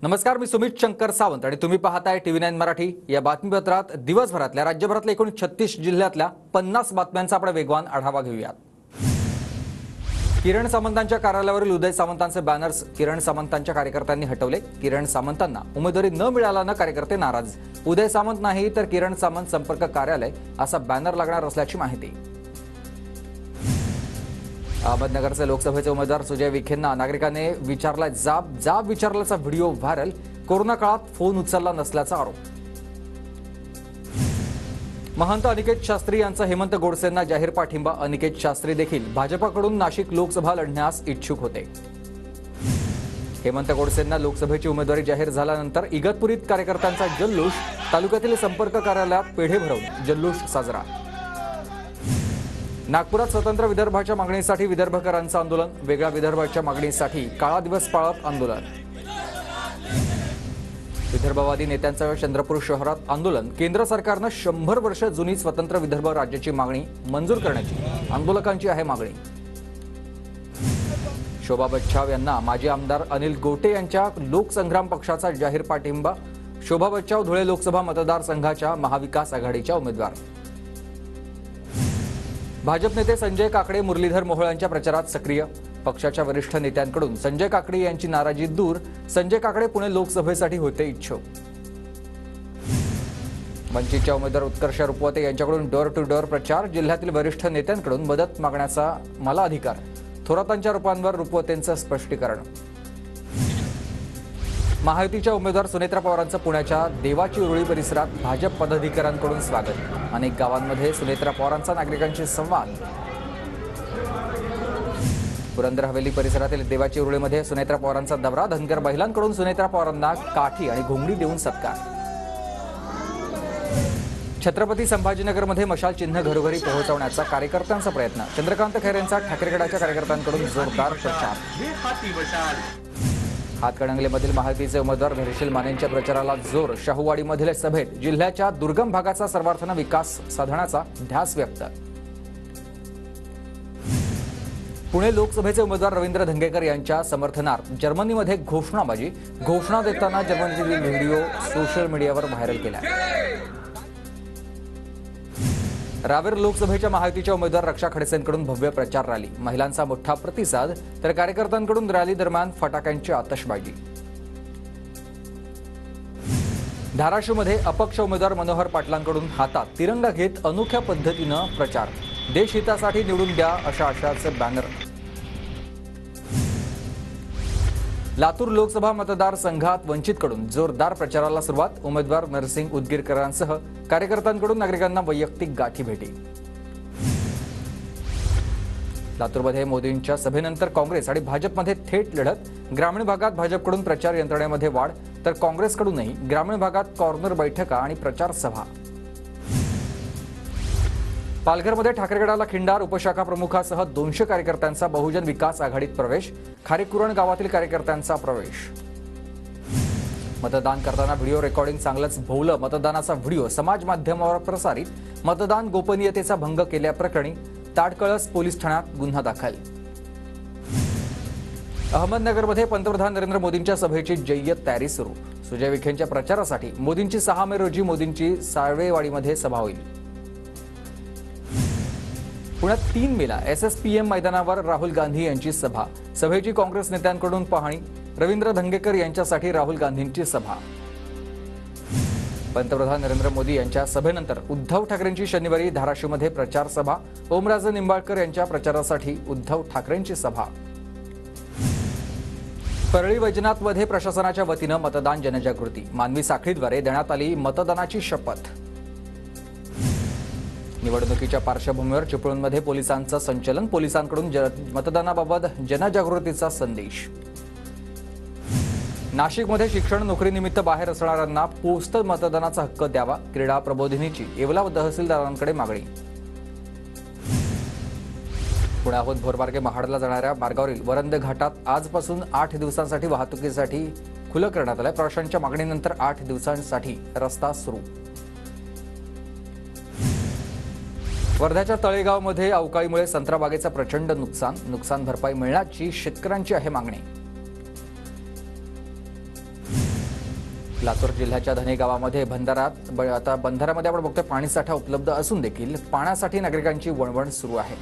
नमस्कार, मी सुमित शंकर सावंत आणि तुम्ही पाहताय TV9 मराठी। या बातमीपत्रात दिवसभरातल्या राज्यभरातल्या एकूण 36 जिल्ह्यातल्या 50 बातम्यांचा आपण वेगवान आढावा घेऊयात। किरण सामंतांच्या कार्यालयावरील उदय सामंतांचे बॅनर्स किरण सामंतांच्या कार्यकर्त्यांनी हटवले। किरण सामंतांना उमेदवारी न मिळाल्याने कार्यकर्ते नाराज। उदय सामंत नाही तर किरण सामंत संपर्क कार्यालय असा बॅनर लागणार असल्याची माहिती। अहमदनगरचे लोकसभेचे उमेदवार सुजय विखेंना नागरिकांनी विचारला जाब विचारल्याचा व्हिडिओ व्हायरल। कोरोना काळात फोन उचलला नसल्याचा आरोप। महंत अनिकेत शास्त्री यांचा हेमंत गोडसेंना जाहीर पाठिंबा। अनिकेत शास्त्री देखील भाजपकडून नाशिक लोकसभा लढण्यास इच्छुक होते। हेमंत गोडसेंना लोकसभेची उमेदवारी जाहीर झाल्यानंतर इगतपुरीत कार्यकर्त्यांचा जल्लोष। तालुक्यातील संपर्क कार्यालयात पेढे भरवून जल्लोष साजरा। नागपुरात स्वतंत्र विदर्भाच्या मागणीसाठी विदर्भकरांचं आंदोलन। वेगळ्या विदर्भाच्या मागणीसाठी काळा दिवस पाळत आंदोलन। विदर्भवादी नेत्यांचं चंद्रपूर शहरात आंदोलन। केंद्र सरकारनं 100 वर्ष जुनी स्वतंत्र विदर्भ राज्याची मागणी मंजूर करण्याची आंदोलकांची आहे मागणी। शोभा बच्छाव यांना माजी आमदार अनिल गोटे यांच्या लोकसंग्राम पक्षाचा जाहीर पाठिंबा। शोभा बच्छाव धुळे लोकसभा मतदारसंघाच्या महाविकास आघाडीच्या उमेदवार। भाजप नेते संजय काकडे मुरलीधर मोहोळ यांच्या प्रचारात सक्रिय। पक्षाच्या वरिष्ठ नेत्यांकडून संजय काकडे यांची नाराजी दूर। संजय काकडे पुणे लोकसभेसाठी होते इच्छुक। वंचितच्या उमेदवार उत्कर्ष रुपवते यांच्याकडून डोर टू डोर प्रचार। जिल्ह्यातील वरिष्ठ नेत्यांकडून मदत मागण्याचा मला अधिकार। थोरातांच्या रूपांवर रुपवतेंचं स्पष्टीकरण। महायुतीच्या उमेदवार सुनेत्रा पवारांचं पुण्याच्या देवाची उरुळी परिसरात भाजप पदाधिकाऱ्यांकडून स्वागत। अनेक गावांमध्ये सुनेत्रा पवारांचा नागरिकांशी संवाद। पुरंदर हवेली परिसरातील देवाची उरुळीमध्ये सुनेत्रा पवारांचा दौरा। धनगर महिलांकडून सुनेत्रा पवारांना काठी आणि घोंगडी देऊन सत्कार। छत्रपती संभाजीनगरमध्ये मशाल चिन्ह घरोघरी पोहोचवण्याचा कार्यकर्त्यांचा प्रयत्न। चंद्रकांत खैरेंचा ठाकरेगडाच्या कार्यकर्त्यांकडून जोरदार प्रचार। हातकणंगलेमधील महायुतीचे उमेदवार धैर्यशील मानेंच्या प्रचाराला जोर। शाहूवाडीमधील सभेत जिल्ह्याच्या दुर्गम भागाचा सर्वार्थाने विकास साधण्याचा ध्यास व्यक्त। पुणे लोकसभेचे उमेदवार रवींद्र धंगेकर यांच्या समर्थनार्थ जर्मनीमध्ये घोषणाबाजी। घोषणा देताना जर्मनीतील व्हिडिओ सोशल मीडियावर व्हायरल केला। रावेर लोकसभेच्या महायुतीच्या उमेदवार रक्षा खडसेंकडून भव्य प्रचार रॅली। महिलांचा मोठा प्रतिसाद तर कार्यकर्त्यांकडून रॅली दरम्यान फटाक्यांची आतषबाजी। धाराशिवमध्ये अपक्ष उमेदवार मनोहर पाटलांकडून हातात तिरंगा घेत अनोख्या पद्धतीनं प्रचार। देशहितासाठी निवडून द्या अशा आशयाचे बॅनर। लातूर लोकसभा मतदारसंघात वंचितकडून जोरदार प्रचाराला सुरुवात। उमेदवार नरसिंग उदगीरकरांसह कार्यकर्त्यांकडून नागरिकांना वैयक्तिक गाठीभेटी। लातूरमध्ये मोदींच्या सभेनंतर काँग्रेस आणि भाजपमध्ये थेट लढत। ग्रामीण भागात भाजपकडून प्रचार यंत्रणेमध्ये वाढ तर काँग्रेसकडूनही ग्रामीण भागात कॉर्नर बैठका आणि प्रचार सभा। पालघरमध्ये ठाकरेगडाला खिंडार। उपशाखा प्रमुखासह 200 कार्यकर्त्यांचा बहुजन विकास आघाडीत प्रवेश। खारेकुरण गावातील कार्यकर्त्यांचा प्रवेश। मतदान करताना व्हिडिओ रेकॉर्डिंग चांगलंच भोवलं। मतदानाचा व्हिडिओ समाज माध्यमावर प्रसारित। मतदान गोपनीयतेचा भंग केल्याप्रकरणी ताडकळस पोलीस ठाण्यात गुन्हा दाखल। अहमदनगरमध्ये पंतप्रधान नरेंद्र मोदींच्या सभेची जय्यत तयारी सुरू। सुजय विखेंच्या प्रचारासाठी मोदींची 6 मे रोजी मोदींची साळवेवाडीमध्ये सभा होईल। पुण्यात 3 मेला SSPM मैदानावर राहुल गांधी यांची सभा। सभेची काँग्रेस नेत्यांकडून पाहणी। रवींद्र धंगेकर यांच्यासाठी राहुल गांधींची सभा। पंतप्रधान नरेंद्र मोदी यांच्या सभेनंतर उद्धव ठाकरेंची शनिवारी धाराशिवमध्ये प्रचार सभा। ओमराजे निंबाळकर यांच्या प्रचारासाठी उद्धव ठाकरेंची सभा। परळी वैजनाथमध्ये प्रशासनाच्या वतीनं मतदान जनजागृती। मानवी साखळीद्वारे देण्यात आली मतदानाची शपथ। निवडणुकीच्या पार्श्वभूमीवर चिपळूणमध्ये पोलिसांचं संचलन। पोलिसांकडून मतदानाबाबत जनजागृतीचा संदेश। नाशिकमध्ये शिक्षण नोकरीनिमित्त बाहेर असणाऱ्यांना पोस्टल मतदानाचा हक्क द्यावा। क्रीडा प्रबोधिनीची येवला तहसीलदारांकडे मागणी। पुण्याहून भोरमार्गे महाडला जाणाऱ्या मार्गावरील वरंद घाटात आजपासून 8 दिवसांसाठी वाहतुकीसाठी खुलं करण्यात आलं। प्रवाशांच्या मागणीनंतर 8 दिवसांसाठी रस्ता सुरू। वर्ध्याच्या तळेगावमध्ये अवकाळीमुळे संत्रा बागेचं प्रचंड नुकसान भरपाई मिळण्याची शेतकऱ्यांची आहे मागणी। लातूर जिल्ह्याच्या धने गावामध्ये आता बंधाऱ्यामध्ये आपण बघतोय पाणीसाठा उपलब्ध असून देखील पाण्यासाठी नागरिकांची वणवण सुरू आहे।